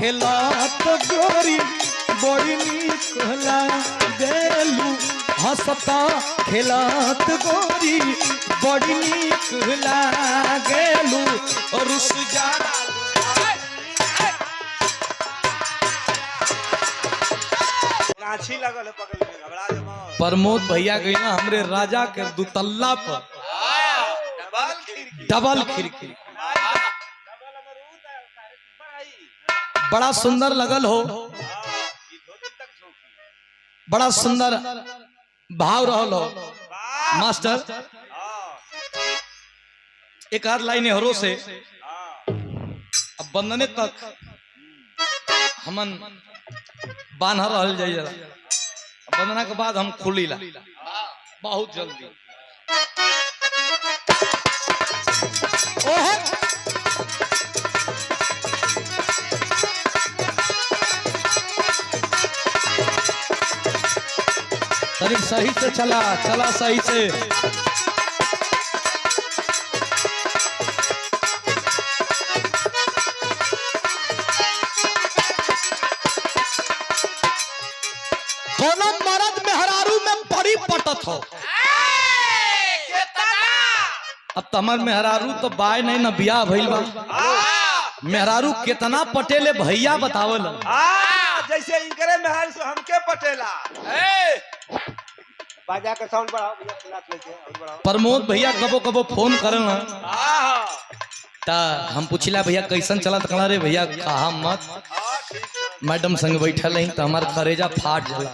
खेलत गोरी बड़ी नीक लागेलू हंसता खेलत गोरी बड़ी नीक लागेलू रुस जाला गाछी लगल है बगल में घबरा जमा प्रमोद भैया गई ना हमरे राजा के दुतल्ला पर डबल खिड़की बड़ा सुंदर लगल हो बड़ा सुंदर भाव रहल हो मास्टर एक आध लाइन हरो से अब बंधने तक हमन बान्ह रहल जाई जरा बंधना के बाद हम खुलीला बहुत जल्दी ओह तरीक सही से चला सही से कोनो मर्द मेहरारू में बड़ी पटत हो अब तमर मेहरारू तो बाय नहीं न बियाह भइल बा मेहरारू कितना पटेले भैया बतावल जैसे इनकरे महल से हमके पटेला बाजा का साउंड बढ़ाओ भैया क्लास लेके और बढ़ाओ प्रमोद भैया कबो कबो फोन करन ता हम पूछिला भैया कैसन चलत कला रे भैया कहा मत मैडम संग बैठल नहीं तो हमार करेजा फाट जाला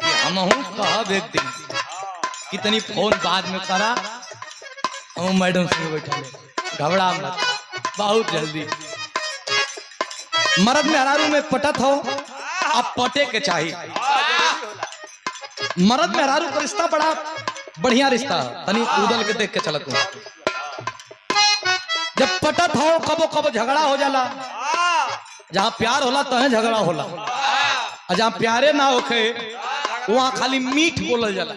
कि हमहू कहब एक दिन कितनी फोन बाद में करा हम मैडम संग बैठल घबरा मत बहुत जल्दी मर्द मेहरारू में पटत हो अब पटे के चाहिए मर्द मेहरारू का रिश्ता बड़ा बढ़िया रिश्ता तनी उदल के देख के चलत हूं जब पटत हो कबो कबो झगड़ा हो जाला जहां प्यार होला तहे झगड़ा होला और जहां प्यारे ना होखे वहां खाली मीठ बोलल जाला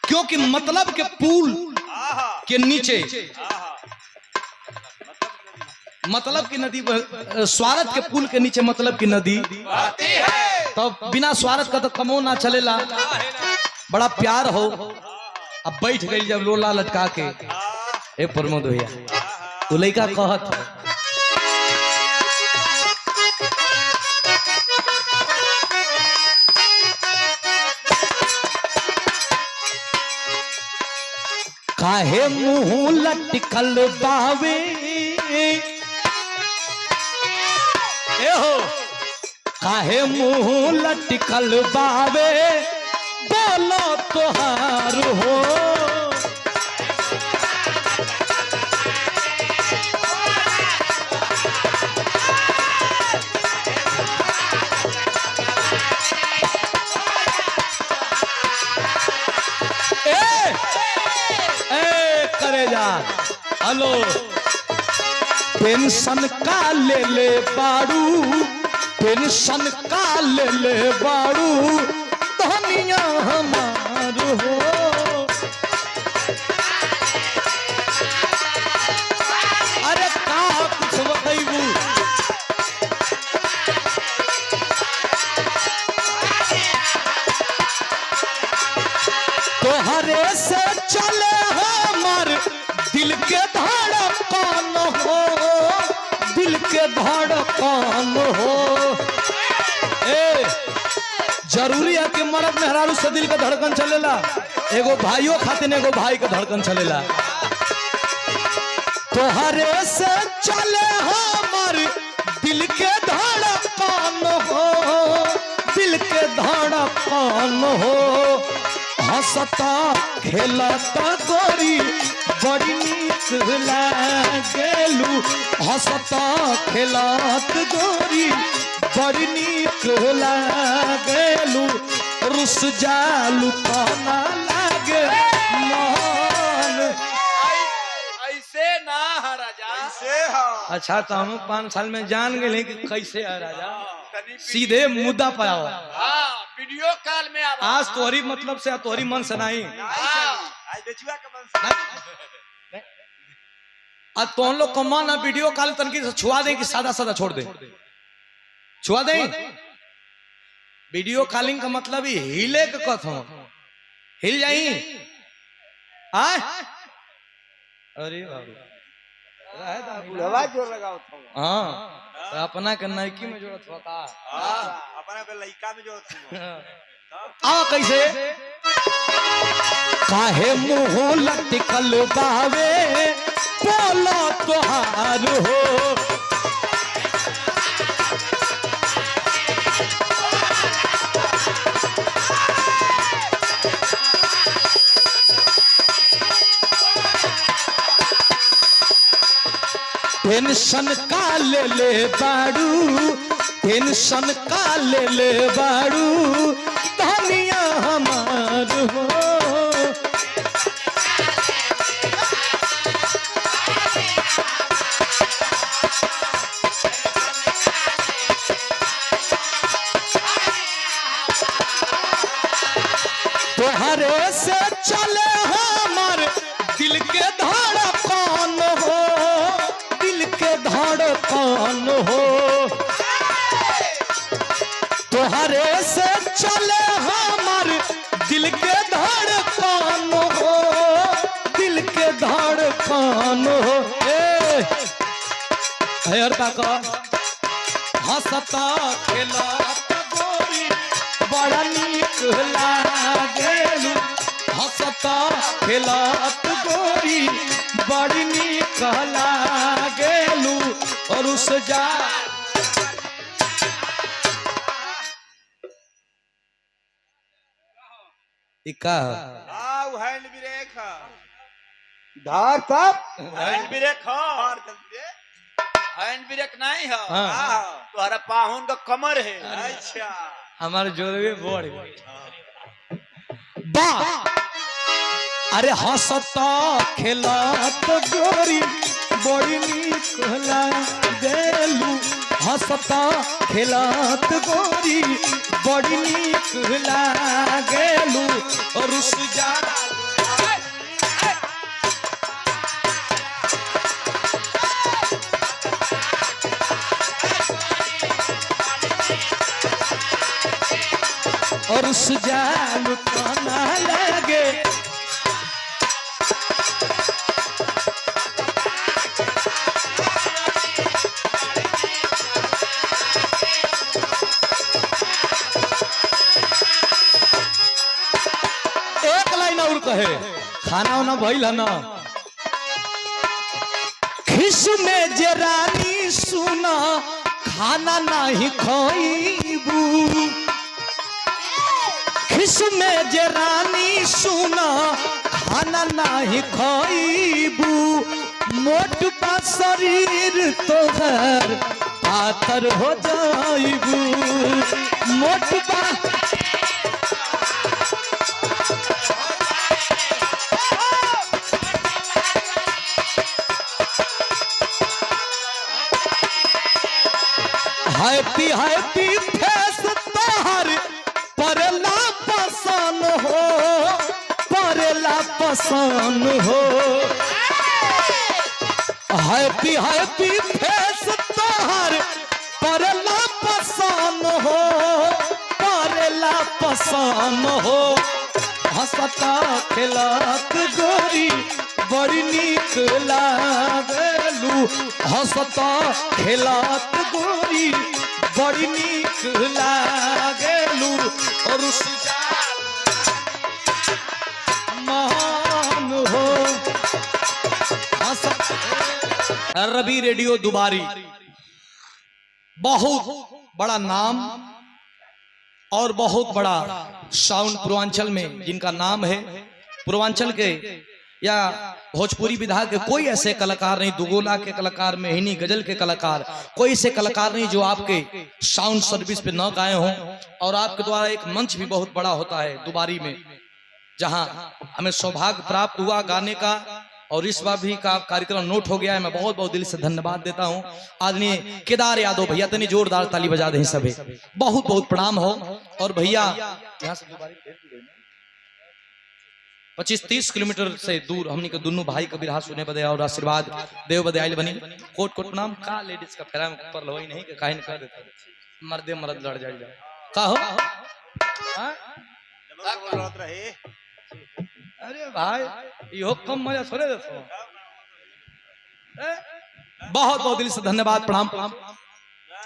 क्योंकि मतलब के पुल के नीचे मतलब की नदी स्वार्थ के पुल के नीचे मतलब की नदी तो बिना स्वार्थ का तो कमो ना चलेला बड़ा प्यार हो अब बैठ गई जब लोला लटका के ए प्रमोद भैया तू लइका कहत काहे मुंह लटकल बावे ए हो काहे मुंह लटकल बावे बोलो तोहार हो करे जा हेलो पेंशन का ले बाड़ू पेंशन का ले बाड़ू धनिया हमार हो अरे का कुछ बताइबू तोहरे से चले हमार दिल के धड़कन हो दिल के धड़कन हो ए जरूरी है कि मर्द मेहरारू से दिल के धड़कन चलेला एगो भाइयों खातिर एगो भाई के धड़कन चलेला तोहरे से चले हमार दिल के धड़कन हो दिल के धड़कन हो हंसता खेलता गोरी बड़ी नीक लागेलू हंसता खेलत गोरी बड़ी नीक लागेलू रुस जालू ना लागे मन ऐसे ना राजा ऐसे हाँ अच्छा तो हम 5 साल में जान गए कि कैसे है राजा सीधे मुद्दा पे आओ वीडियो कॉल में आज तोहरी मतलब से तोहरी मन से नहीं आज बेचुआ के मन से आज तो लोग कमा ना वीडियो कॉल तनकी से छुआ दे कि सादा सादा छोड़ दे, छुआ दे। वीडियो कॉलिंग का मतलब ही हिले के कथ हिल जाई। अरे जोर लगाओ हाँ तो अपना के नैकी में जोड़त हुआ का अपना पे लइका में जो कैसे काहे मुंह लटकल बावे बोला तोहार हो। टेंशन का ले बाड़ू, टेंशन का ले बाड़ू धनिया हमार हो। तोहरे से चले हमार दिल के धड़कन हो, दिल के धड़कन हो। तोहरे से चले हमार दिल के धड़कन हो, दिल के धड़कन हो। हर तक हंसता खेलत गोरी बड़ा नीक लागेलू, हंसता खेलत गोरी बड़ी नीक लागेलू। और उस जा इका हैंड ब्रेक धार तब हैंड ब्रेक हैंड ब्रेक नहीं है तुम्हारा पाहुन का कमर है। अच्छा हमारे जोरवे बोड़ बा। अरे हंसता खेलत गोरी बड़ी नीक लागेलू, हंसता खेलत गोरी बड़ी नीक लागेलू। और उस जा और उस जाल खाना लगे एक लाइन और कहे खाना वाना भइल है ना। खिस में जरानी सुना खाना नहीं खाईबू, खिस में जरानी सुना खाना नहीं खाईबू। मोट बा शरीर तोहर पातर हो जाईबू, मोट बा हैप्पी हैप्पी फेस तोहर परला पसंद हो, परला पसंद हो। हैप्पी हैप्पी फेस तोहर परला पसंद हो, परला पसंद हो। हंसता खेलत गोरी बड़ी नीक लागेलू, हंसता खेलत गोरी बड़ी नीक लागेलू। और उस महान हो रवि रेडियो दुबारी बहुत बड़ा नाम और बहुत बड़ा साउंड पूर्वांचल में जिनका नाम है। पूर्वांचल के या भोजपुरी विधा के कोई ऐसे कलाकार नहीं, दुगोला के कलाकार, मेहनी गजल के कलाकार, कोई ऐसे कलाकार नहीं जो आपके साउंड सर्विस पे न गाए हों। और आपके द्वारा एक मंच भी बहुत बड़ा होता है दुबारी में, जहां हमें सौभाग्य प्राप्त हुआ गाने का। और इस बार भी का कार्यक्रम नोट हो गया है। मैं बहुत बहुत दिल से धन्यवाद देता हूं आदरणीय केदार यादव भैया, तनी जोरदार ताली बजा दें सभी, बहुत बहुत प्रणाम हो। और भैया यहाँ से 25-30 किलोमीटर से दूर हमनी के दोनों भाई के बिरहा सुने बदे और आशीर्वाद देव बदे आइल बनी। कोट कोट नाम का लेडीज का फेरा में ऊपर लवई नहीं के काहे न कर देता मर्दे मर्द लड़ जाई जा का हो हां बोलत रहे। अरे भाई इहो कम मजा थोड़े देतो। बहुत बहुत दिल से धन्यवाद प्रणाम।